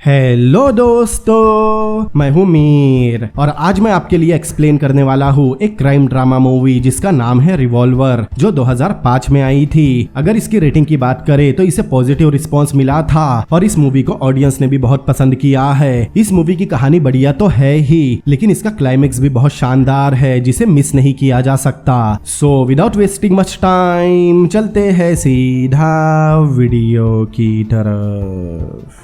Hello दोस्तों, मैं हूँ मीर और आज मैं आपके लिए एक्सप्लेन करने वाला हूँ एक क्राइम ड्रामा मूवी जिसका नाम है रिवॉल्वर, जो 2005 में आई थी। अगर इसकी रेटिंग की बात करें तो इसे पॉजिटिव रिस्पांस मिला था और इस मूवी को ऑडियंस ने भी बहुत पसंद किया है। इस मूवी की कहानी बढ़िया तो है ही, लेकिन इसका क्लाइमेक्स भी बहुत शानदार है जिसे मिस नहीं किया जा सकता। So without wasting much time चलते हैं सीधा वीडियो की तरफ।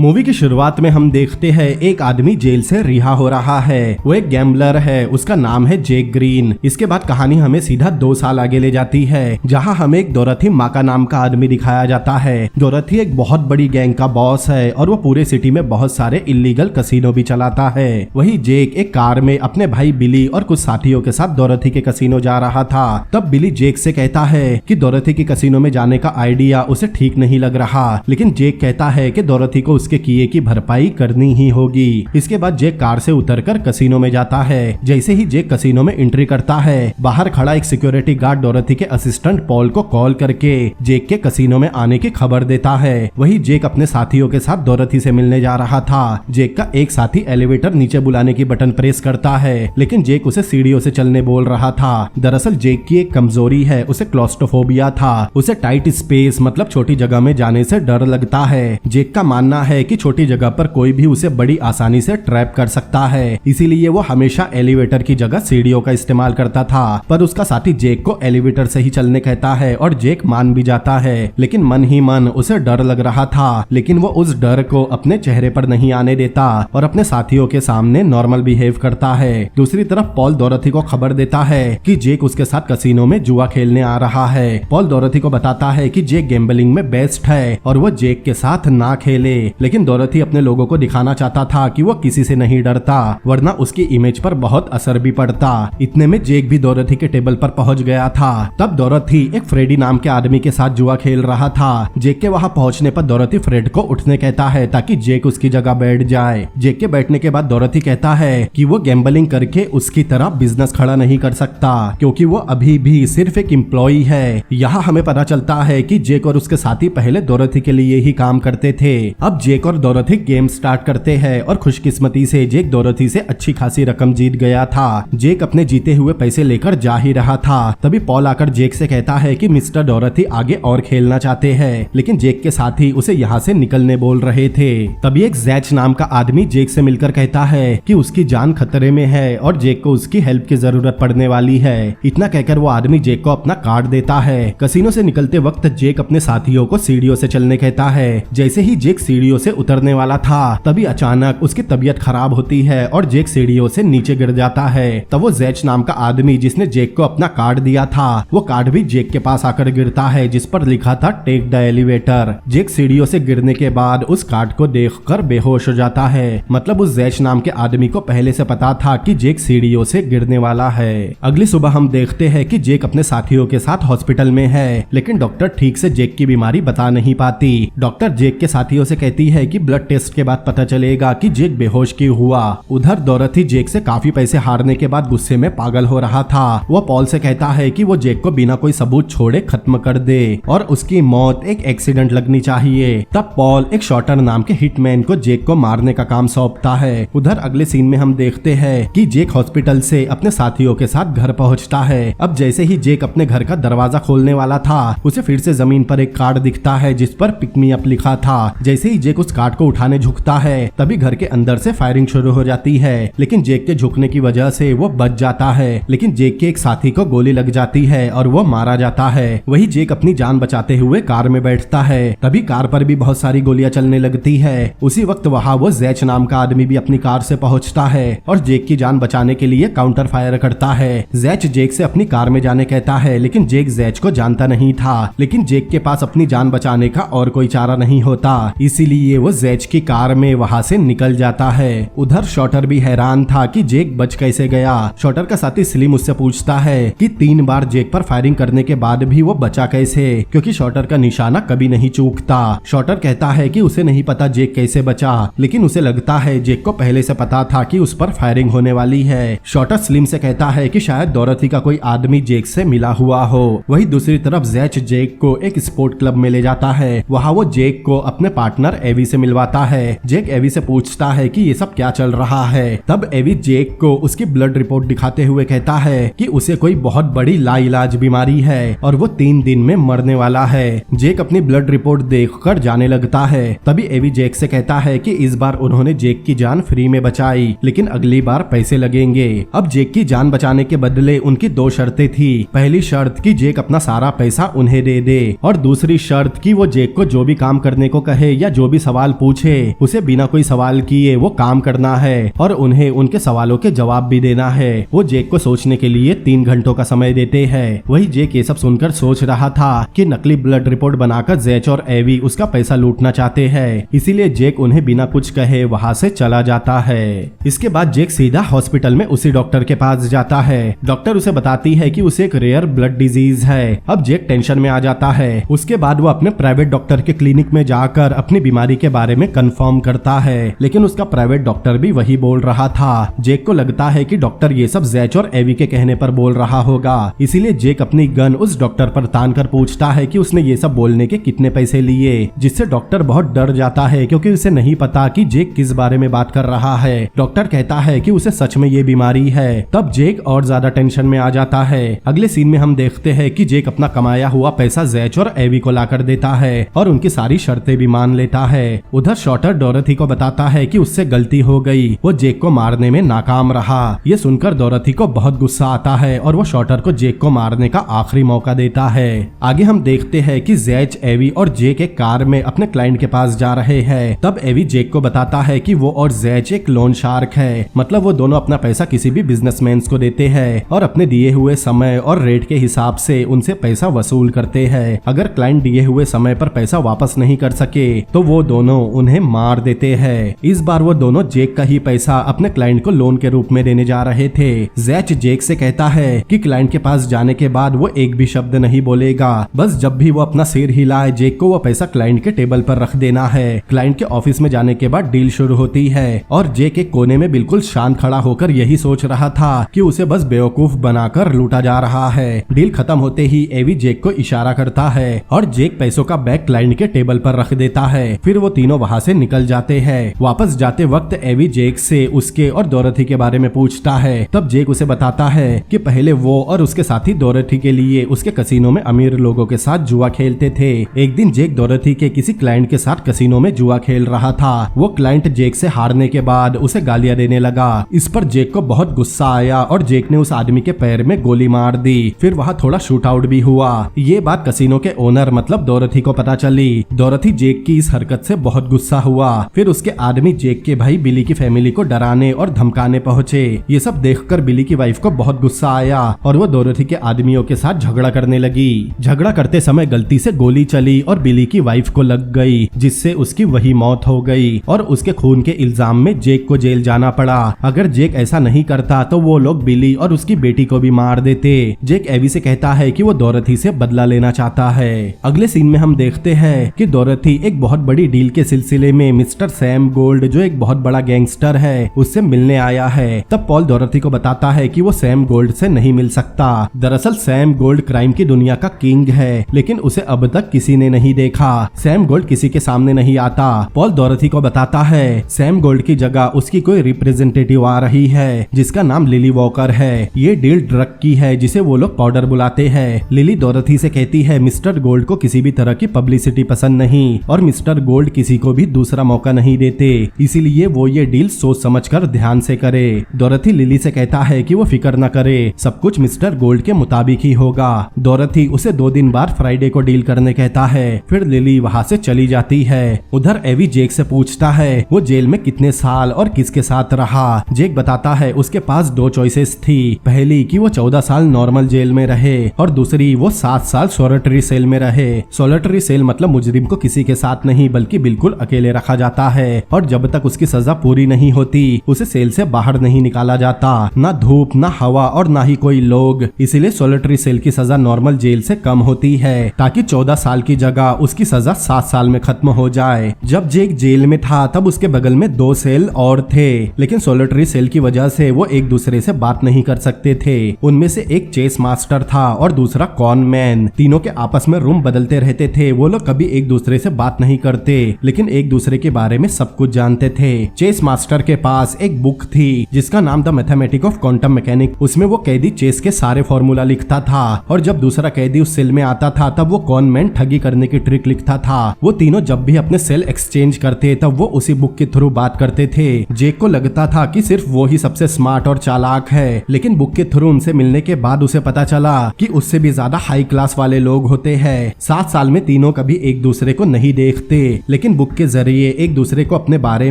मूवी की शुरुआत में हम देखते हैं एक आदमी जेल से रिहा हो रहा है। वो एक गैम्बलर है, उसका नाम है जैक ग्रीन। इसके बाद कहानी हमें सीधा 2 साल आगे ले जाती है, जहां हमें एक डोरथी माका नाम का आदमी दिखाया जाता है। डोरथी एक बहुत बड़ी गैंग का बॉस है और वो पूरे सिटी में बहुत सारे इलीगल कसिनो भी चलाता है। वही जेक एक कार में अपने भाई बिली और कुछ साथियों के साथ डोरथी के कसिनो जा रहा था। तब बिली जेक से कहता है कि डोरथी के कसिनो में जाने का आइडिया उसे ठीक नहीं लग रहा, लेकिन जेक कहता है कि डोरथी को उसके किए की भरपाई करनी ही होगी। इसके बाद जेक कार से उतरकर कसिनो में जाता है। जैसे ही जेक कसिनो में एंट्री करता है, बाहर खड़ा एक सिक्योरिटी गार्ड डोरथी के असिस्टेंट पॉल को कॉल करके जेक के कसिनो में आने की खबर देता है। वही जेक अपने साथियों के साथ डोरथी से मिलने जा रहा था। जेक का एक साथी एलिवेटर नीचे बुलाने की बटन प्रेस करता है, लेकिन जेक उसे सीढ़ियों से चलने बोल रहा था। दरअसल जेक की एक कमजोरी है, उसे क्लॉस्ट्रोफोबिया था। उसे टाइट स्पेस मतलब छोटी जगह में जाने से डर लगता है। जेक का मानना है कि छोटी जगह पर कोई भी उसे बड़ी आसानी से ट्रैप कर सकता है, इसीलिए वो हमेशा एलिवेटर की जगह सीढ़ियों का इस्तेमाल करता था। पर उसका साथी जेक को एलिवेटर से ही चलने कहता है और जेक मान भी जाता है, लेकिन मन ही मन उसे डर लग रहा था। लेकिन वो उस डर को अपने चेहरे पर नहीं आने देता और अपने साथियों के सामने नॉर्मल बिहेव करता है। दूसरी तरफ पॉल डोरथी को खबर देता है कि जेक उसके साथ कसिनो में जुआ खेलने आ रहा है। पॉल डोरथी को बताता है कि जेक गैम्बलिंग में बेस्ट है और वो जेक के साथ ना खेले, लेकिन डोरथी अपने लोगों को दिखाना चाहता था कि वो किसी से नहीं डरता, वरना उसकी इमेज पर बहुत असर भी पड़ता। इतने में जेक भी डोरथी के टेबल पर पहुंच गया था। तब डोरथी एक फ्रेडी नाम के आदमी के साथ जुआ खेल रहा था। जेक के वहां पहुंचने पर डोरथी फ्रेड को उठने कहता है ताकि जेक उसकी जगह बैठ जाए। जेक के बैठने के बाद डोरथी कहता है कि वो गैम्बलिंग करके उसकी तरह बिजनेस खड़ा नहीं कर सकता, क्योंकि वो अभी भी सिर्फ एक एम्प्लॉई है। यहाँ हमें पता चलता है कि जेक और उसके साथी पहले डोरथी के लिए ही काम करते थे। अब जेक और डोरथी गेम स्टार्ट करते हैं और खुशकिस्मती से जेक डोरथी से अच्छी खासी रकम जीत गया था। जेक अपने जीते हुए पैसे लेकर जा ही रहा था, तभी पॉल आकर जेक से कहता है कि मिस्टर डोरथी आगे और खेलना चाहते हैं, लेकिन जेक के साथी उसे यहाँ से निकलने बोल रहे थे। तभी एक जैच नाम का आदमी जेक से मिलकर कहता है कि उसकी जान खतरे में है और जेक को उसकी हेल्प की जरूरत पड़ने वाली है। इतना कहकर वो आदमी जेक को अपना कार्ड देता है। कसिनो से निकलते वक्त जेक अपने साथियों को सीढ़ियों से चलने कहता है। जैसे ही जेक सीढ़ियों से उतरने वाला था, तभी अचानक उसकी तबीयत खराब होती है और जेक सीढ़ियों से नीचे गिर जाता है। तब वो जैच नाम का आदमी जिसने जेक को अपना कार्ड दिया था, वो कार्ड भी जेक के पास आकर गिरता है, जिस पर लिखा था टेक द एलिवेटर। जेक सीढ़ियों से गिरने के बाद उस कार्ड को देखकर बेहोश हो जाता है। मतलब उस जैच नाम के आदमी को पहले से पता था कि जेक सीढ़ियों से गिरने वाला है। अगली सुबह हम देखते हैं कि जेक अपने साथियों के साथ हॉस्पिटल में है, लेकिन डॉक्टर ठीक से जेक की बीमारी बता नहीं पाती। डॉक्टर जेक के साथियों से कहती है कि ब्लड टेस्ट के बाद पता चलेगा कि जेक बेहोश क्यों हुआ। उधर डोरथी जेक से काफी पैसे हारने के बाद गुस्से में पागल हो रहा था। वो पॉल से कहता है कि वो जेक को बिना कोई सबूत छोड़े खत्म कर दे और उसकी मौत एक एक्सीडेंट लगनी चाहिए। तब पॉल एक शॉटर नाम के हिटमैन को जेक को मारने का काम सौंपता है। उधर अगले सीन में हम देखते हैं कि जेक हॉस्पिटल से अपने साथियों के साथ घर पहुंचता है। अब जैसे ही जेक अपने घर का दरवाजा खोलने वाला था, उसे फिर से जमीन पर एक कार्ड दिखता है जिस पर पिक मी अप लिखा था। जैसे ही जेक उस कार्ड को उठाने झुकता है, तभी घर के अंदर से फायरिंग शुरू हो जाती है, लेकिन जेक के झुकने की वजह से वो बच जाता है। लेकिन जेक के एक साथी को गोली लग जाती है और वो मारा जाता है। वही जेक अपनी जान बचाते हुए कार में बैठता है। तभी कार पर भी बहुत सारी गोलियां चलने लगती है। उसी वक्त वहाँ वो जैच नाम का आदमी भी अपनी कार से पहुंचता है और जेक की जान बचाने के लिए काउंटर फायर करता है। जैच जेक से अपनी कार में जाने कहता है, लेकिन जेक जैच को जानता नहीं था। लेकिन जेक के पास अपनी जान बचाने का और कोई चारा नहीं होता, इसीलिए किए वो जैच की कार में वहाँ से निकल जाता है। उधर शॉटर भी हैरान था कि जेक बच कैसे गया। शॉटर का साथी स्लिम उससे पूछता है कि 3 बार जेक पर फायरिंग करने के बाद भी वो बचा कैसे, क्योंकि शॉटर का निशाना कभी नहीं चूकता। शॉटर कहता है कि उसे नहीं पता जेक कैसे बचा, लेकिन उसे लगता है जेक को पहले से पता था कि उस पर फायरिंग होने वाली है। शॉटर स्लिम से कहता है कि शायद डोरथी का कोई आदमी जेक से मिला हुआ हो। वहीं दूसरी तरफ जैच जेक को एक स्पोर्ट क्लब में ले जाता है। वहाँ वो जेक को अपने पार्टनर एवी से मिलवाता है। जेक एवी से पूछता है कि ये सब क्या चल रहा है। तब एवी जेक को उसकी ब्लड रिपोर्ट दिखाते हुए कहता है कि उसे कोई बहुत बड़ी लाइलाज बीमारी है और वो 3 दिन में मरने वाला है। जेक अपनी ब्लड रिपोर्ट देखकर जाने लगता है। तभी एवी जेक से कहता है कि इस बार उन्होंने जेक की जान फ्री में बचाई, लेकिन अगली बार पैसे लगेंगे। अब जेक की जान बचाने के बदले उनकी 2 शर्तें थी। पहली शर्त कि जेक अपना सारा पैसा उन्हें दे दे, और दूसरी शर्त कि वो जेक को जो भी काम करने को कहे या जो भी सवाल पूछे उसे बिना कोई सवाल किए वो काम करना है और उन्हें उनके सवालों के जवाब भी देना है। वो जेक को सोचने के लिए 3 घंटों का समय देते हैं। वही जेक ये सब सुनकर सोच रहा था कि नकली ब्लड रिपोर्ट बनाकर जैच और एवी उसका पैसा लूटना चाहते हैं, इसीलिए जेक उन्हें बिना कुछ कहे वहाँ से चला जाता है। इसके बाद जेक सीधा हॉस्पिटल में उसी डॉक्टर के पास जाता है। डॉक्टर उसे बताती है कि उसे एक रेयर ब्लड डिजीज है। अब जेक टेंशन में आ जाता है। उसके बाद वो अपने प्राइवेट डॉक्टर के क्लिनिक में जाकर अपनी बीमारी के बारे में कंफर्म करता है, लेकिन उसका प्राइवेट डॉक्टर भी वही बोल रहा था। जेक को लगता है कि डॉक्टर ये सब जैच और एवी के कहने पर बोल रहा होगा, इसीलिए जेक अपनी गन उस डॉक्टर पर तान कर पूछता है कि उसने ये सब बोलने के कितने पैसे लिए, जिससे डॉक्टर बहुत डर जाता है क्योंकि उसे नहीं पता कि जेक किस बारे में बात कर रहा है। डॉक्टर कहता है कि उसे सच में ये बीमारी है। तब जेक और ज्यादा टेंशन में आ जाता है। अगले सीन में हम देखते हैं कि जेक अपना कमाया हुआ पैसा जैच और एवी को लाकर देता है और उनकी सारी शर्तें भी मान लेता है। उधर शॉटर डोरथी को बताता है कि उससे गलती हो गई, वो जेक को मारने में नाकाम रहा। ये सुनकर डोरथी को बहुत गुस्सा आता है और वो शॉटर को जेक को मारने का आखिरी मौका देता है। आगे हम देखते हैं कि जैच, एवी और जेक एक कार में अपने क्लाइंट के पास जा रहे हैं। तब एवी जेक को बताता है कि वो और जैच एक लोन शार्क है, मतलब वो दोनों अपना पैसा किसी भी बिजनेसमैन को देते हैं और अपने दिए हुए समय और रेट के हिसाब से उनसे पैसा वसूल करते हैं। अगर क्लाइंट दिए हुए समय पर पैसा वापस नहीं कर सके तो वो दोनों उन्हें मार देते हैं। इस बार वो दोनों जेक का ही पैसा अपने क्लाइंट को लोन के रूप में देने जा रहे थे। जैच जेक से कहता है कि क्लाइंट के पास जाने के बाद वो एक भी शब्द नहीं बोलेगा, बस जब भी वो अपना सिर हिलाए जेक को वो पैसा क्लाइंट के टेबल पर रख देना है। क्लाइंट के ऑफिस में जाने के बाद डील शुरू होती है और जेक एक कोने में बिल्कुल शांत खड़ा होकर यही सोच रहा था कि उसे बस बेवकूफ बनाकर लूटा जा रहा है। डील खत्म होते ही एवी जेक को इशारा करता है और जेक पैसों का बैग क्लाइंट के टेबल पर रख देता है। फिर वो तीनों वहाँ से निकल जाते हैं। वापस जाते वक्त एवी जेक से उसके और डोरथी के बारे में पूछता है। तब जेक उसे बताता है कि पहले वो और उसके साथी डोरथी के लिए उसके कसिनो में अमीर लोगों के साथ जुआ खेलते थे। एक दिन जेक डोरथी के किसी क्लाइंट के साथ कसिनो में जुआ खेल रहा था। वो क्लाइंट जेक से हारने के बाद उसे गालियां देने लगा। इस पर जेक को बहुत गुस्सा आया और जेक ने उस आदमी के पैर में गोली मार दी। फिर वहाँ थोड़ा शूट आउट भी हुआ। ये बात कसिनो के ओनर मतलब डोरथी को पता चली। डोरथी जेक की इस हरकत से बहुत गुस्सा हुआ। फिर उसके आदमी जेक के भाई बिली की फैमिली को डराने और धमकाने पहुंचे। ये सब देखकर बिली की वाइफ को बहुत गुस्सा आया और वो डोरथी के आदमियों के साथ झगड़ा करने लगी। झगड़ा करते समय गलती से गोली चली और बिली की वाइफ को लग गई, जिससे उसकी वही मौत हो गई और उसके खून के इल्जाम में जेक को जेल जाना पड़ा। अगर जेक ऐसा नहीं करता तो वो लोग बिली और उसकी बेटी को भी मार देते। जेक एवी से कहता है कि वो डोरथी से बदला लेना चाहता है। अगले सीन में हम देखते हैं कि डोरथी एक बहुत बड़ी डील के सिलसिले में मिस्टर सैम गोल्ड, जो एक बहुत बड़ा गैंगस्टर है, उससे मिलने आया है। तब पॉल डोरथी को बताता है कि वो सैम गोल्ड से नहीं मिल सकता। दरअसल सैम गोल्ड क्राइम की दुनिया का किंग है, लेकिन उसे अब तक किसी ने नहीं देखा। सैम गोल्ड किसी के सामने नहीं आता। पॉल डोरथी को बताता है सैम गोल्ड की जगह उसकी कोई रिप्रेजेंटेटिव आ रही है जिसका नाम लिली वॉकर है। ये डील ड्रग की है जिसे वो लोग पाउडर बुलाते हैं। लिली डोरथी से कहती है मिस्टर गोल्ड को किसी भी तरह की पब्लिसिटी पसंद नहीं और मिस्टर गोल्ड किसी को भी दूसरा मौका नहीं देते, इसीलिए वो ये डील सोच समझकर ध्यान से करे। डोरथी लिली से कहता है कि वो फिक्र न करे, सब कुछ मिस्टर गोल्ड के मुताबिक ही होगा। डोरथी उसे 2 दिन बाद फ्राइडे को डील करने कहता है। फिर लिली वहाँ से चली जाती है। उधर एवी जेक से पूछता है वो जेल में कितने साल और किसके साथ रहा। जेक बताता है उसके पास 2 चॉइसेस थी। पहली कि वो 14 साल नॉर्मल जेल में रहे और दूसरी वो 7 साल सोलिटरी सेल में रहे। सोलिटरी सेल मतलब मुजरिम को किसी के साथ नहीं बल्कि कि बिल्कुल अकेले रखा जाता है और जब तक उसकी सजा पूरी नहीं होती उसे सेल से बाहर नहीं निकाला जाता। ना धूप, ना हवा और ना ही कोई लोग। इसीलिए सोलिटरी सेल की सजा नॉर्मल जेल से कम होती है ताकि 14 साल की जगह उसकी सजा 7 साल में खत्म हो जाए। जब जेक जेल में था तब उसके बगल में 2 सेल और थे, लेकिन सोलिटरी सेल की वजह से वो एक दूसरे से बात नहीं कर सकते थे। उनमें से एक चेस मास्टर था और दूसरा कॉन मैन। तीनों के आपस में रूम बदलते रहते थे। वो लोग कभी एक दूसरे से बात नहीं करते, लेकिन एक दूसरे के बारे में सब कुछ जानते थे। चेस मास्टर के पास एक बुक थी जिसका नाम the mathematic of quantum mechanic. उसमें वो कैदी चेस के सारे फॉर्मूला लिखता था और जब दूसरा कैदी उस सेल में आता था तब वो कॉन मैन ठगी करने की ट्रिक लिखता था। वो तीनों जब भी अपने सेल एक्सचेंज करते तब वो उसी बुक के थ्रू बात करते थे। जेक को लगता था कि सिर्फ वो ही सबसे स्मार्ट और चालाक है, लेकिन बुक के थ्रू उनसे मिलने के बाद उसे पता चला कि उससे भी ज्यादा हाई क्लास वाले लोग होते हैं। 7 साल में तीनों कभी एक दूसरे को नहीं देखते, लेकिन बुक के जरिए एक दूसरे को अपने बारे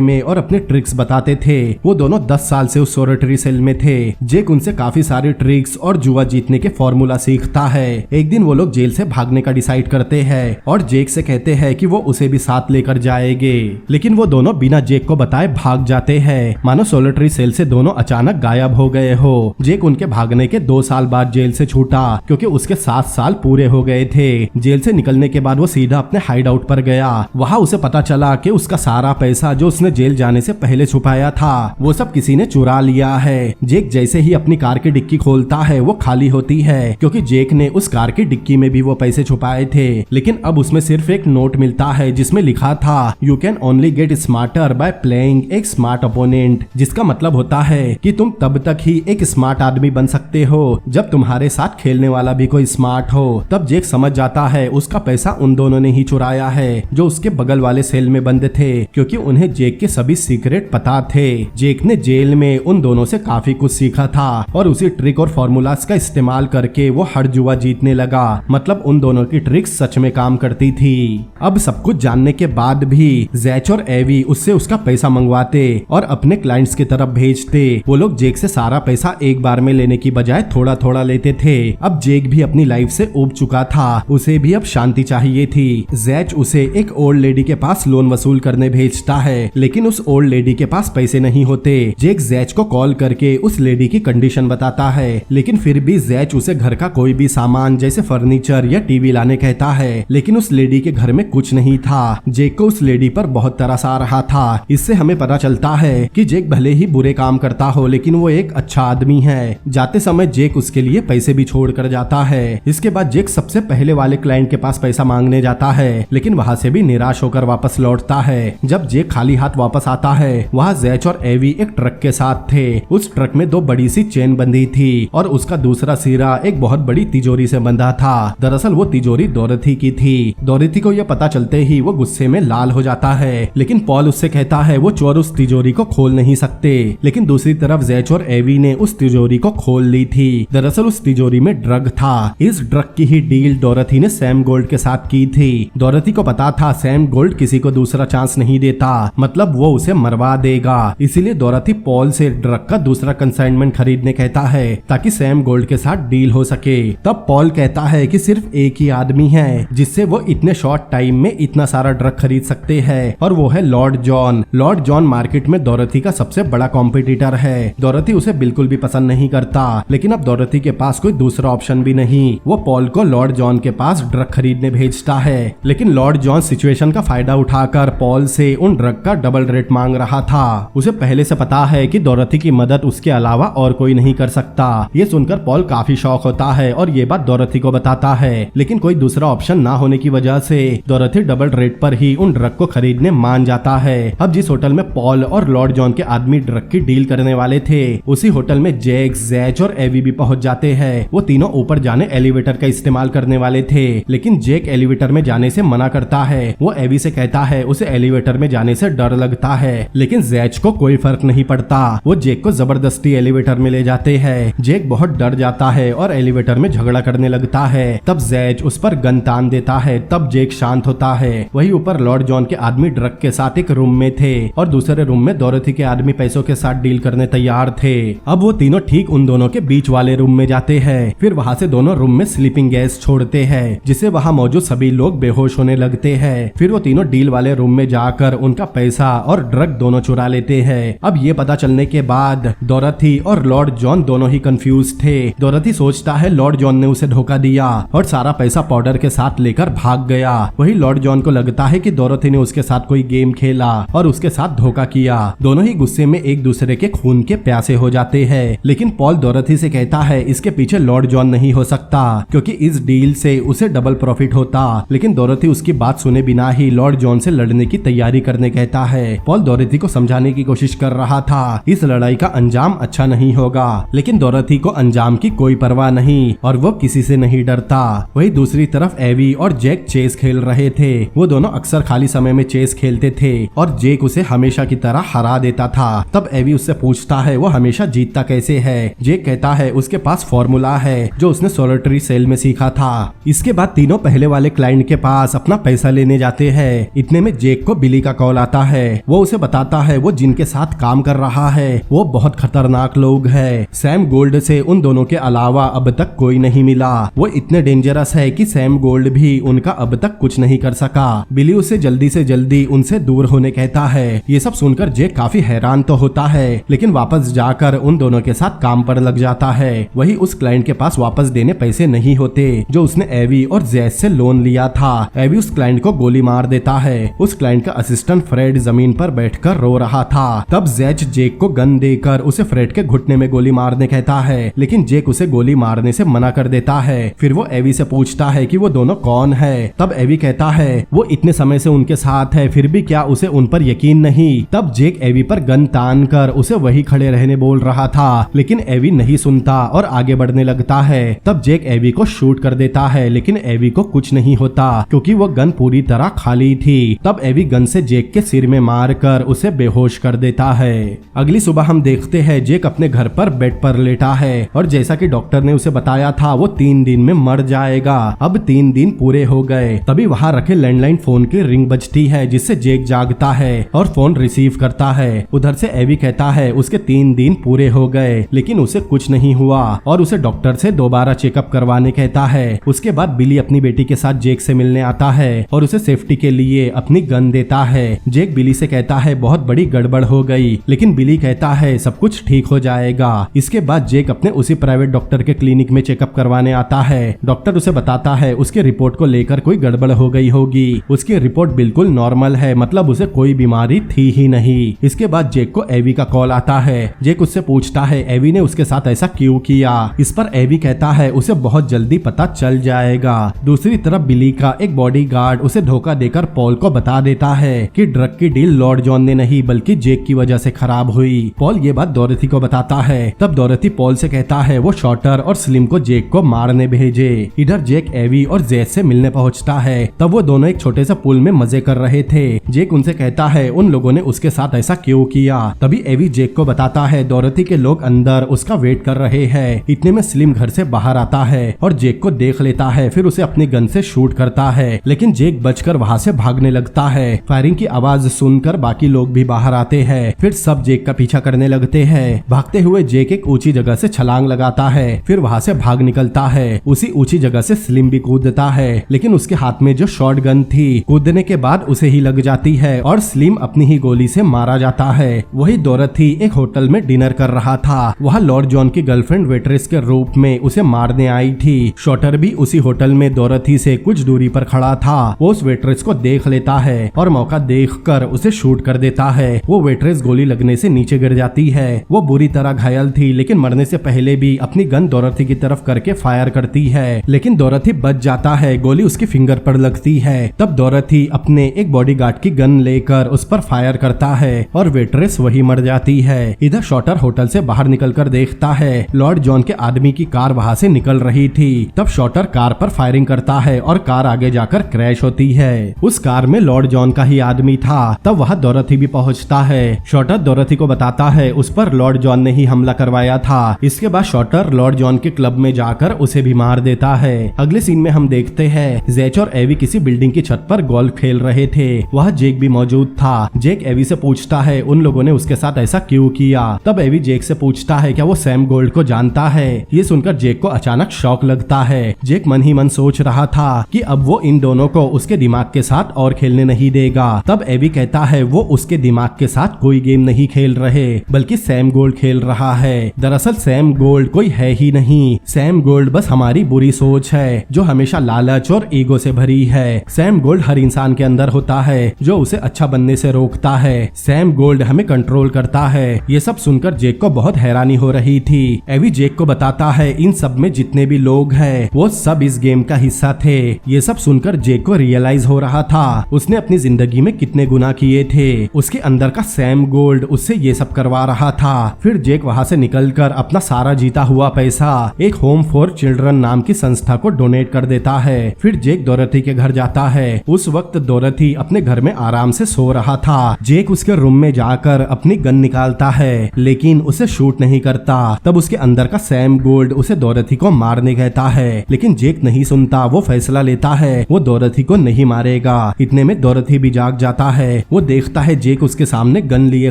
में और अपने ट्रिक्स बताते थे। वो दोनों 10 साल से उस सोलिटरी सेल में थे। जेक उनसे काफी सारी ट्रिक्स और जुआ जीतने के फॉर्मूला सीखता है। एक दिन वो लोग जेल से भागने का डिसाइड करते हैं और जेक से कहते हैं कि वो उसे भी साथ लेकर जाएंगे, लेकिन वो दोनों बिना जेक को बताए भाग जाते हैं, मानो सोलिटरी सेल से दोनों अचानक गायब हो गए हो। जेक उनके भागने के 2 साल बाद जेल से छूटा क्योंकि उसके 7 साल पूरे हो गए थे। जेल से निकलने के बाद वो सीधा अपने हाइड आउट पर गया। वहाँ उसे पता चला कि उसका सारा पैसा जो उसने जेल जाने से पहले छुपाया था वो सब किसी ने चुरा लिया है। जेक जैसे ही अपनी कार की डिक्की खोलता है वो खाली होती है क्योंकि जेक ने उस कार की डिक्की में भी वो पैसे छुपाए थे, लेकिन अब उसमें सिर्फ एक नोट मिलता है जिसमें लिखा था you can only get smarter by playing एक स्मार्ट अपोनेंट, जिसका मतलब होता है कि तुम तब तक ही एक स्मार्ट आदमी बन सकते हो जब तुम्हारे साथ खेलने वाला भी कोई स्मार्ट हो। तब जेक समझ जाता है उसका पैसा उन दोनों ने ही चुराया है जो उसके बगल वाले सेल में बंद थे, क्योंकि उन्हें जेक के सभी सीक्रेट पता थे। जेक ने जेल में उन दोनों से काफी कुछ सीखा था और उसी ट्रिक और फॉर्मूलाज का इस्तेमाल करके वो हर जुआ जीतने लगा। मतलब उन दोनों की ट्रिक सच में काम करती थी। अब सब कुछ जानने के बाद भी जैच और एवी उससे उसका पैसा मंगवाते और अपने क्लाइंट्स की तरफ भेजते। वो लोग जेक से सारा पैसा एक बार में लेने की बजाय थोड़ा थोड़ा लेते थे। अब जेक भी अपनी लाइफ से ऊब चुका था, उसे भी अब शांति चाहिए थी। जैच उसे एक ओल्ड लेडी के पास लोन वसूल करने भेजता है, लेकिन उस ओल्ड लेडी के पास पैसे नहीं होते। जेक जैच को कॉल करके उस लेडी की कंडीशन बताता है, लेकिन फिर भी जैच उसे घर का कोई भी सामान जैसे फर्नीचर या टीवी लाने कहता है, लेकिन उस लेडी के घर में कुछ नहीं था। जेक को उस लेडी पर बहुत तरस आ रहा था। इससे हमें पता चलता है कि जेक भले ही बुरे काम करता हो लेकिन वो एक अच्छा आदमी है। जाते समय जेक उसके लिए पैसे भी छोड़ कर जाता है। इसके बाद जेक सबसे पहले वाले क्लाइंट के पास पैसा मांगने जाता है, लेकिन वहाँ से भी निराश होकर वापस लौटता है। जब जेक खाली हाथ वापस आता है वहाँ जैच और एवी एक ट्रक के साथ थे। उस ट्रक में 2 बड़ी सी चेन बंधी थी और उसका दूसरा सिरा एक बहुत बड़ी तिजोरी से बंधा था। दरअसल वो तिजोरी डोरथी की थी। डोरथी को यह पता चलते ही वो गुस्से में लाल हो जाता है, लेकिन पॉल उससे कहता है वो चोर उस तिजोरी को खोल नहीं सकते। लेकिन दूसरी तरफ जैच और एवी ने उस तिजोरी को खोल ली थी। दरअसल उस तिजोरी में ड्रग था। इस ड्रग की ही डील डोरथी ने सैम गोल्ड के साथ की थी। डोरथी को पता था सैम गोल्ड किसी को दूसरा चांस नहीं देता, मतलब वो उसे मरवा देगा। इसीलिए डोरथी पॉल से ड्रग का दूसरा कंसाइनमेंट खरीदने कहता है ताकि सैम गोल्ड के साथ डील हो सके। तब पॉल कहता है कि सिर्फ एक ही आदमी है जिससे वो इतने शॉर्ट टाइम में इतना सारा ड्रग खरीद सकते हैं और वो है Lord John. Lord John market में डोरथी का सबसे बड़ा कॉम्पिटिटर है। डोरथी उसे बिल्कुल भी पसंद नहीं करता, लेकिन अब डोरथी के पास कोई दूसरा ऑप्शन भी नहीं। वो पॉल को लॉर्ड जॉन के पास ड्रग खरीदने भेजता है, लेकिन लॉर्ड जॉन सिचुएशन का फायदा उठाकर पॉल से उन ड्रग का डबल रेट मांग रहा था। उसे पहले से पता है कि डोरथी की मदद उसके अलावा और कोई नहीं कर सकता। ये सुनकर पॉल काफी शॉक होता है और ये बात डोरथी को बताता है, लेकिन कोई दूसरा ऑप्शन ना होने की वजह से डोरथी डबल रेट पर ही उन ड्रग को खरीदने मान जाता है। अब जिस होटल में पॉल और लॉर्ड जॉन के आदमी ड्रग की डील करने वाले थे उसी होटल में जेक, जैच और एवी भी पहुंच जाते हैं। वो तीनों ऊपर जाने एलिवेटर का इस्तेमाल करने वाले थे, लेकिन जेक एलिवेटर में जाने से मना करता है। वो एवी से कहता है उसे एलिवेटर में जाने से डर लगता है, लेकिन जैच को कोई फर्क नहीं पड़ता। वो जेक को जबरदस्ती एलिवेटर में ले जाते हैं। जेक बहुत डर जाता है और एलिवेटर में झगड़ा करने लगता है। तब जैच उस पर गन तान देता है। तब जेक शांत होता है। वही ऊपर लॉर्ड जॉन के आदमी ड्रग के साथ एक रूम में थे और दूसरे रूम में डोरथी के आदमी पैसों के साथ डील करने तैयार थे। अब वो तीनों ठीक उन दोनों के बीच वाले रूम में जाते हैं। फिर वहाँ से दोनों रूम में स्लीपिंग गैस छोड़ते हैं, जिससे वहाँ मौजूद सभी लोग बेहोश होने लगते हैं। फिर वो तीनों तीनों डील वाले रूम में जाकर उनका पैसा और ड्रग दोनों चुरा लेते हैं। अब ये पता चलने के बाद डोरथी और लॉर्ड जॉन दोनों ही कंफ्यूज थे। डोरथी सोचता है लॉर्ड जॉन ने उसे धोखा दिया और सारा पैसा पाउडर के साथ लेकर भाग गया। वही लॉर्ड जॉन को लगता है कि डोरथी ने उसके साथ कोई गेम खेला और उसके साथ धोखा किया। दोनों ही गुस्से में एक दूसरे के खून के प्यासे हो जाते हैं। लेकिन पॉल डोरथी से कहता है इसके पीछे लॉर्ड जॉन नहीं हो सकता, क्योंकि इस डील से उसे डबल प्रॉफिट होता। लेकिन डोरथी उसकी बात सुने बिना ही लॉर्ड जॉन से लड़ने की तैयारी करने कहता है। पॉल डोरथी को समझाने की कोशिश कर रहा था इस लड़ाई का अंजाम अच्छा नहीं होगा, लेकिन डोरथी को अंजाम की कोई परवाह नहीं और वो किसी से नहीं डरता। वही दूसरी तरफ एवी और जैक चेस खेल रहे थे। वो दोनों अक्सर खाली समय में चेस खेलते थे और जैक उसे हमेशा की तरह हरा देता था। तब एवी उससे पूछता है वो हमेशा जीतता कैसे है। जैक कहता है उसके पास फॉर्मूला है जो उसने सोलिटरी सेल में सीखा था। इसके बाद तीनों पहले वाले क्लाइंट के पास अपना पैसा लेने जाते हैं। इतने में जैक को बिली का कॉल आता है। वो उसे बताता है वो जिनके साथ काम कर रहा है वो बहुत खतरनाक लोग हैं। सैम गोल्ड से उन दोनों के अलावा अब तक कोई नहीं मिला। वो इतने डेंजरस है कि सैम गोल्ड भी उनका अब तक कुछ नहीं कर सका। बिली उसे जल्दी से जल्दी उनसे दूर होने कहता है। ये सब सुनकर जैक काफी हैरान तो होता है, लेकिन वापस जाकर उन दोनों के साथ काम पर लग जाता है। वही उस क्लाइंट के पास वापस देने पैसे नहीं होते जो उसने एवी और जैस से लोन लिया था। एवी उस क्लाइंट को गोली मार देता है। उस क्लाइंट का असिस्टेंट फ्रेड जमीन पर बैठकर रो रहा था। तब जैच जेक को गन देकर उसे फ्रेड के घुटने में गोली मारने कहता है, लेकिन जेक उसे गोली मारने से मना कर देता है। फिर वो एवी से पूछता है कि वो दोनों कौन है। तब एवी कहता है वो इतने समय से उनके साथ है, फिर भी क्या उसे उन पर यकीन नहीं। तब जेक एवी पर गन तान कर उसे वही खड़े रहने बोल रहा था, लेकिन एवी नहीं सुनता और आगे बढ़ने लगता है। तब जेक एवी को शूट कर देता है, लेकिन एवी को कुछ नहीं होता क्योंकि वो गन पूरी तरह खाली थी। तब एवी गन से जेक के सिर में मारकर उसे बेहोश कर देता है। अगली सुबह हम देखते हैं जेक अपने घर पर बेड पर लेटा है और जैसा कि डॉक्टर ने उसे बताया था वो 3 दिन में मर जाएगा। अब 3 दिन पूरे हो गए। तभी वहां रखे लैंडलाइन फोन की रिंग बजती है जिससे जेक जागता है और फोन रिसीव करता है। उधर से एवी कहता है उसके 3 दिन पूरे हो गए, लेकिन उसे कुछ नहीं हुआ और उसे डॉक्टर से दोबारा चेकअप करवाने कहता है। उसके बाद बिली अपनी बेटी के साथ जेक से मिलने आता है और उसे सेफ्टी के लिए अपनी गन देता है। जेक बिली से कहता है बहुत बड़ी गड़बड़ हो गई, लेकिन बिली कहता है सब कुछ ठीक हो जाएगा। इसके बाद जेक अपने उसी प्राइवेट डॉक्टर के क्लिनिक में चेकअप करवाने आता है। डॉक्टर उसे बताता है उसके रिपोर्ट को लेकर कोई गड़बड़ हो गई होगी। उसकी रिपोर्ट बिल्कुल नॉर्मल है, मतलब उसे कोई बीमारी थी ही नहीं। इसके बाद जेक को एवी का कॉल आता है। जेक उससे पूछता है एवी ने उसके साथ ऐसा क्यों किया। इस पर एवी कहता है उसे बहुत जल्दी पता चल जाएगा। दूसरी तरफ बिली का एक बॉडीगार्ड उसे धोखा देकर पॉल को बता देता है कि ड्रग की डील लॉर्ड जॉन ने नहीं बल्कि जेक की वजह से खराब हुई। पॉल ये बात डोरथी को बताता है। तब डोरथी पॉल से कहता है वो शॉर्टर और स्लिम को जेक को मारने भेजे। इधर जेक एवी और जैस से मिलने पहुंचता है। तब वो दोनों एक छोटे से पुल में मजे कर रहे थे। जेक उनसे कहता है उन लोगों ने उसके साथ ऐसा क्यों किया। तभी एवी जेक को बताता है डोरथी के लोग अंदर उसका वेट कर रहे हैं। इतने में स्लिम घर से बाहर आता है और जेक को देख लेता है। फिर उसे अपनी गन से शूट करता है, लेकिन जेक बचकर वहां से भागने लगता है। फायरिंग की आवाज सुनकर बाकी लोग भी बाहर आते हैं। फिर सब जेक का पीछा करने लगते हैं। भागते हुए जेक एक ऊंची जगह से छलांग लगाता है, फिर वहां से भाग निकलता है। उसी ऊंची जगह से स्लिम भी कूदता है, लेकिन उसके हाथ में जो शॉट गन थी कूदने के बाद उसे ही लग जाती है और स्लिम अपनी ही गोली से मारा जाता है। वही डोरथी एक होटल में डिनर कर रहा था। वहाँ लॉर्ड जॉन की गर्लफ्रेंड वेट्रेस के रूप में उसे मारने आई थी। शॉटर भी उसी होटल में डोरथी से कुछ दूरी पर खड़ा था। वो उस वेट्रेस को देख लेता है और मौका देखकर उसे शूट कर देता है। वो वेट्रेस गोली लगने से नीचे गिर जाती है। वो बुरी तरह घायल थी, लेकिन मरने से पहले भी अपनी गन डोरथी की तरफ करके फायर करती है, लेकिन डोरथी बच जाता है। गोली उसकी फिंगर पर लगती है। तब डोरथी अपने एक बॉडीगार्ड की गन लेकर उस पर फायर करता है और वेट्रेस वही मर जाती है। इधर शॉटर होटल से बाहर निकलकर देखता है लॉर्ड जॉन के आदमी की कार वहां से निकल रही थी। तब शॉटर कार पर फायरिंग करता है और कार आगे जाकर क्रैश होती है। उस कार में लॉर्ड जॉन का ही आदमी था। तब वहां डोरथी भी पहुंचता है। शॉटर डोरथी को बताता है उस पर लॉर्ड जॉन ने ही हमला करवाया था। इसके बाद शॉटर लॉर्ड जॉन के क्लब में जाकर उसे भी मार देता है। अगले सीन में हम देखते हैं जैच और एवी किसी बिल्डिंग की छत पर गोल्फ खेल रहे थे। वहाँ जेक भी मौजूद था। जेक एवी से पूछता है उन लोगों ने उसके साथ ऐसा क्यों किया। तब एवी जेक से पूछता है क्या वो सैम गोल्ड को जानता है। ये सुनकर जेक को अचानक शॉक लगता है। जेक मन ही मन सोच रहा था कि अब वो इन दोनों को उसके दिमाग के साथ साथ और खेलने नहीं देगा। तब एवी कहता है वो उसके दिमाग के साथ कोई गेम नहीं खेल रहे बल्कि सैम गोल्ड खेल रहा है। दरअसल सैम गोल्ड कोई है ही नहीं, सैम गोल्ड बस हमारी बुरी सोच है जो हमेशा लालच और ईगो से भरी है। सैम गोल्ड हर इंसान के अंदर होता है जो उसे अच्छा बनने से रोकता है। सैम गोल्ड हमें कंट्रोल करता है। ये सब सुनकर जेक को बहुत हैरानी हो रही थी। एवी जेक को बताता है इन सब में जितने भी लोग हैं वो सब इस गेम का हिस्सा थे। ये सब सुनकर जेक को रियलाइज हो रहा था उसने अपनी जिंदगी में कितने गुनाह किए थे। उसके अंदर का सैम गोल्ड उससे ये सब करवा रहा था। फिर जेक वहाँ से निकलकर अपना सारा जीता हुआ पैसा एक होम फॉर चिल्ड्रन नाम की संस्था को डोनेट कर देता है। फिर जेक डोरथी के घर जाता है। उस वक्त डोरथी अपने घर में आराम से सो रहा था। जेक उसके रूम में जाकर अपनी गन निकालता है लेकिन उसे शूट नहीं करता। तब उसके अंदर का सैम गोल्ड उसे डोरथी को मारने कहता है लेकिन जेक नहीं सुनता। वो फैसला लेता है वो डोरथी को नहीं मारेगा। इतने में डोरथी भी जाग जाता है। वो देखता है जेक उसके सामने गन लिए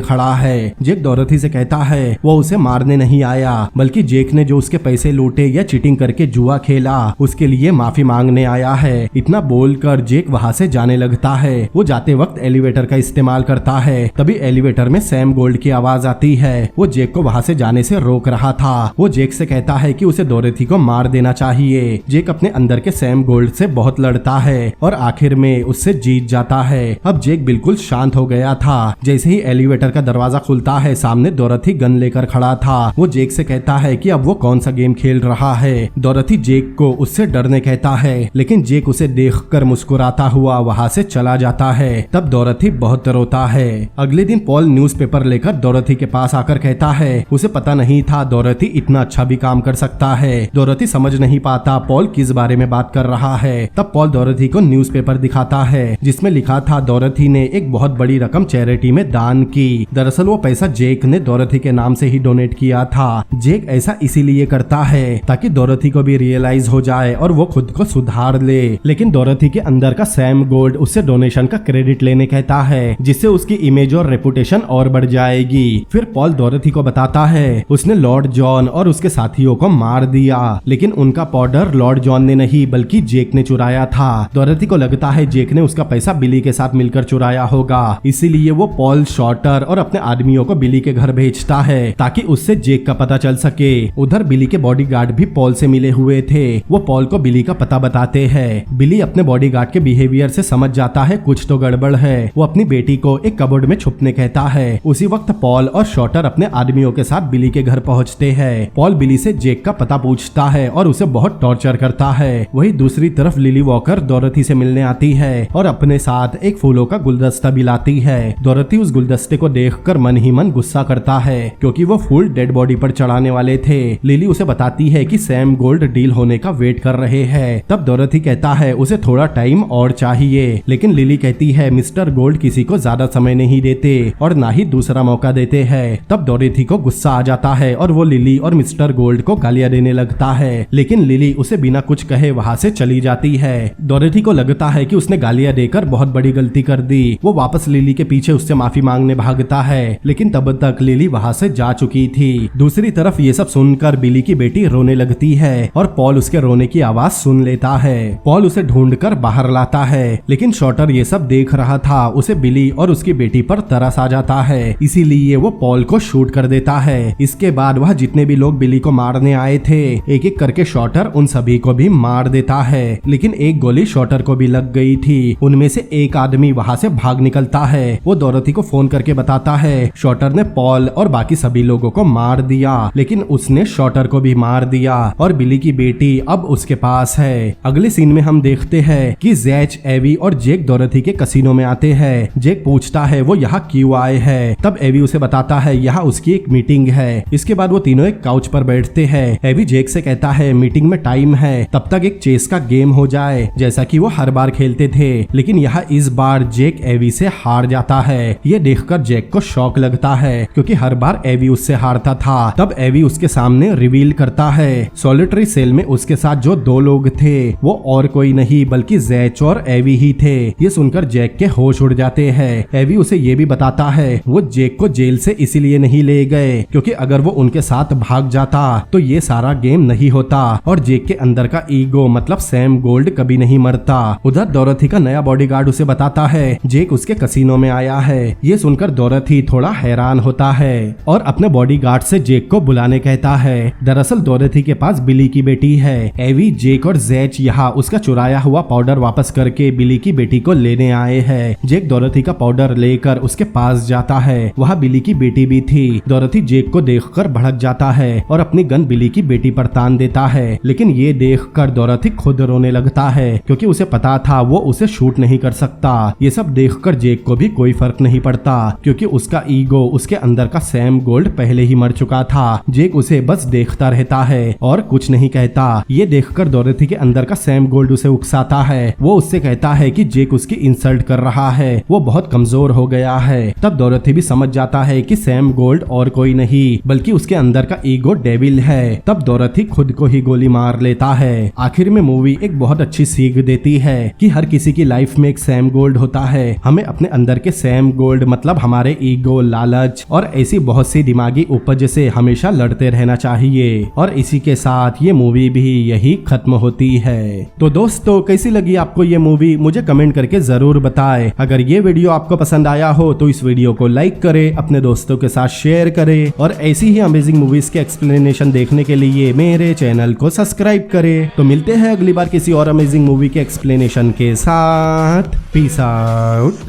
खड़ा है। जेक डोरथी से कहता है वो उसे मारने नहीं आया बल्कि जेक ने जो उसके पैसे लूटे या चीटिंग करके जुआ खेला उसके लिए माफी मांगने आया है। इतना बोलकर जेक वहाँ से जाने लगता है। वो जाते वक्त एलिवेटर का इस्तेमाल करता है। तभी एलिवेटर में सैम गोल्ड की आवाज आती है। वो जेक को वहाँ से जाने से रोक रहा था। वो जेक से कहता है कि उसे डोरथी को मार देना चाहिए। जेक अपने अंदर के सैम गोल्ड से बहुत लड़ता है और आखिर में उससे जीत जाता है। अब जेक बिल्कुल शांत हो गया था। जैसे ही एलिवेटर का दरवाजा खुलता है सामने डोरथी गन लेकर खड़ा था। वो जेक से कहता है कि अब वो कौन सा गेम खेल रहा है। डोरथी जेक को उससे डरने कहता है लेकिन जेक उसे देखकर मुस्कुराता हुआ वहाँ से चला जाता है। तब डोरथी बहुत रोता है। अगले दिन पॉल न्यूज़पेपर लेकर डोरथी के पास आकर कहता है उसे पता नहीं था डोरथी इतना अच्छा भी काम कर सकता है। डोरथी समझ नहीं पाता पॉल किस बारे में बात कर रहा है। तब पॉल डोरथी को न्यूज़पेपर दिखाता है जिसमें लिखा था डोरथी ने एक बहुत बड़ी रकम चैरिटी में दान की। दरअसल वो पैसा जेक ने डोरथी के नाम से ही डोनेट किया था। जेक ऐसा इसीलिए करता है ताकि डोरथी को भी रियलाइज हो जाए और वो खुद को सुधार ले। लेकिन डोरथी के अंदर का सैम गोल्ड उससे डोनेशन का क्रेडिट लेने कहता है जिससे उसकी इमेज और रेपुटेशन और बढ़ जाएगी। फिर पॉल डोरथी को बताता है उसने लॉर्ड जॉन और उसके साथियों को मार दिया लेकिन उनका पाउडर लॉर्ड जॉन ने नहीं बल्कि जेक ने चुराया था। डोरथी को लगता है जेक ने उसका पैसा बिली के साथ मिलकर चुराया होगा। इसीलिए वो पॉल शॉर्टर और अपने आदमियों को बिली के घर भेजता है ताकि उससे जेक का पता चल सके। उधर बिली के बॉडीगार्ड भी पॉल से मिले हुए थे। वो पॉल को बिली का पता बताते हैं। बिली अपने बॉडीगार्ड के बिहेवियर से समझ जाता है कुछ तो गड़बड़ है। वो अपनी बेटी को एक कबर्ड में छुपने कहता है। उसी वक्त पॉल और शॉर्टर अपने आदमियों के साथ बिली के घर पहुंचते हैं। पॉल बिली से जेक का पता पूछता है और उसे बहुत टॉर्चर करता है। वही दूसरी तरफ लिली वॉकर डोरथी से मिलने आती है और अपने साथ एक फूलों का गुलदस्ता भी लाती है। डोरथी उस गुलदस्ते को देखकर मन ही मन गुस्सा करता है क्योंकि वो फूल डेड बॉडी पर चढ़ाने वाले थे। लिली उसे बताती है कि सैम गोल्ड डील होने का वेट कर रहे हैं। तब डोरथी कहता है उसे थोड़ा टाइम और चाहिए लेकिन लिली कहती है मिस्टर गोल्ड किसी को ज्यादा समय नहीं देते और ना ही दूसरा मौका देते हैं। तब डोरथी को गुस्सा आ जाता है और वो लिली और मिस्टर गोल्ड को गालियां देने लगता है लेकिन लिली उसे बिना कुछ कहे वहाँ से चली जाती है। डोरथी को लगता है कि उसने गालियां देकर बहुत बड़ी गलती कर दी। वो वापस लिली के पीछे उससे माफी मांगने भागता है लेकिन तब तक लिली वहाँ से जा चुकी थी। दूसरी तरफ ये सब सुनकर बिली की बेटी रोने लगती है और पॉल उसके रोने की आवाज सुन लेता है। पॉल उसे ढूंढकर बाहर लाता है लेकिन शॉर्टर ये सब देख रहा था। उसे बिली और उसकी बेटी पर तरस आ जाता है इसीलिए वो पॉल को शूट कर देता है। इसके बाद वह जितने भी लोग बिली को मारने आए थे एक एक करके शॉर्टर उन सभी को भी मार देता है लेकिन एक गोली शॉर्टर को भी लग गई थी। उनमें से एक आदमी वहाँ से भाग निकलता है। वो डोरथी को फोन करके बताता है शॉर्टर ने पॉल और बाकी सभी लोगों को मार दिया लेकिन उसने शॉर्टर को भी मार दिया और बिली की बेटी अब उसके पास है। अगले सीन में हम देखते हैं कि जैच, एवी और जेक डोरथी के कसिनो में आते हैं। जेक पूछता है वो यहाँ क्यों आए हैं। तब एवी उसे बताता है यहाँ उसकी एक मीटिंग है। इसके बाद वो तीनों एक काउच पर बैठते हैं। एवी जेक से कहता है मीटिंग में टाइम है तब तक एक चेस का गेम हो जाए जैसा कि वो हर बार खेलते थे लेकिन यहाँ इस बार जेक एवी से हार जाता है। ये देखकर जेक को शौक लगता है क्योंकि हर बार एवी उससे हारता था। तब एवी उसके सामने रिवील करता है सॉलिटरी सेल में उसके साथ जो दो लोग थे वो और कोई नहीं बल्कि जैच और एवी ही थे। ये सुनकर जेक के होश उड़ जाते हैं। एवी उसे ये भी बताता है वो जेक को जेल से इसीलिए नहीं ले गए क्योंकि अगर वो उनके साथ भाग जाता तो ये सारा गेम नहीं होता और जेक के अंदर का ईगो मतलब सैम गोल्ड कभी नहीं मरता। उधर डोरथी का नया बॉडीगार्ड उसे बताता है जेक उसके कसीनो में आया है। ये सुनकर डोरथी थोड़ा हैरान होता है और अपने बॉडीगार्ड से जेक को बुलाने कहता है। दरअसल डोरथी के पास बिली की बेटी है। एवी, जेक और जैच यहाँ उसका चुराया हुआ पाउडर वापस करके बिली की बेटी को लेने आए हैं। जेक डोरथी का पाउडर लेकर उसके पास जाता है। वहाँ बिली की बेटी भी थी। डोरथी जेक को देखकर भड़क जाता है और अपनी गन बिली की बेटी पर तान देता है, लेकिन ये देखकर डोरथी खुद रोने लगता है क्योंकि उसे पता था वो उसे शूट नहीं कर सकता। ये सब देखकर जेक को भी कोई फर्क नहीं पड़ता क्योंकि उसका ईगो, उसके अंदर का सैम गोल्ड पहले ही मर चुका था। जेक उसे बस देखता रहता है और कुछ नहीं कहता। ये देखकर डोरथी के अंदर का सैम गोल्ड उसे उकसाता है। वो उससे कहता है कि जेक उसकी इंसल्ट कर रहा है, वो बहुत कमजोर हो गया है। तब डोरथी भी समझ जाता है कि सैम गोल्ड और कोई नहीं बल्कि उसके अंदर का ईगो डेविल है। तब डोरथी खुद को ही गोली मार लेता है। आखिर में मूवी एक बहुत अच्छी सीख देती है कि हर किसी की लाइफ में एक सैम गोल्ड होता है। हमें अपने अंदर के सैम गोल्ड मतलब हमारे ईगो, लालच और ऐसी बहुत सी दिमागी उपज से हमेशा लड़ते रहना चाहिए। और इसी के साथ ये मूवी भी यही खत्म होती है। तो दोस्तों, कैसी लगी आपको ये मूवी मुझे कमेंट करके जरूर बताएं। अगर ये वीडियो आपको पसंद आया हो तो इस वीडियो को लाइक करें, अपने दोस्तों के साथ शेयर करें और ऐसी ही अमेजिंग मूवीज के एक्सप्लेनेशन देखने के लिए मेरे चैनल को सब्सक्राइब करें। तो मिलते हैं अगली बार किसी और अमेजिंग मूवी के एक्सप्लेनेशन के साथ। Peace out.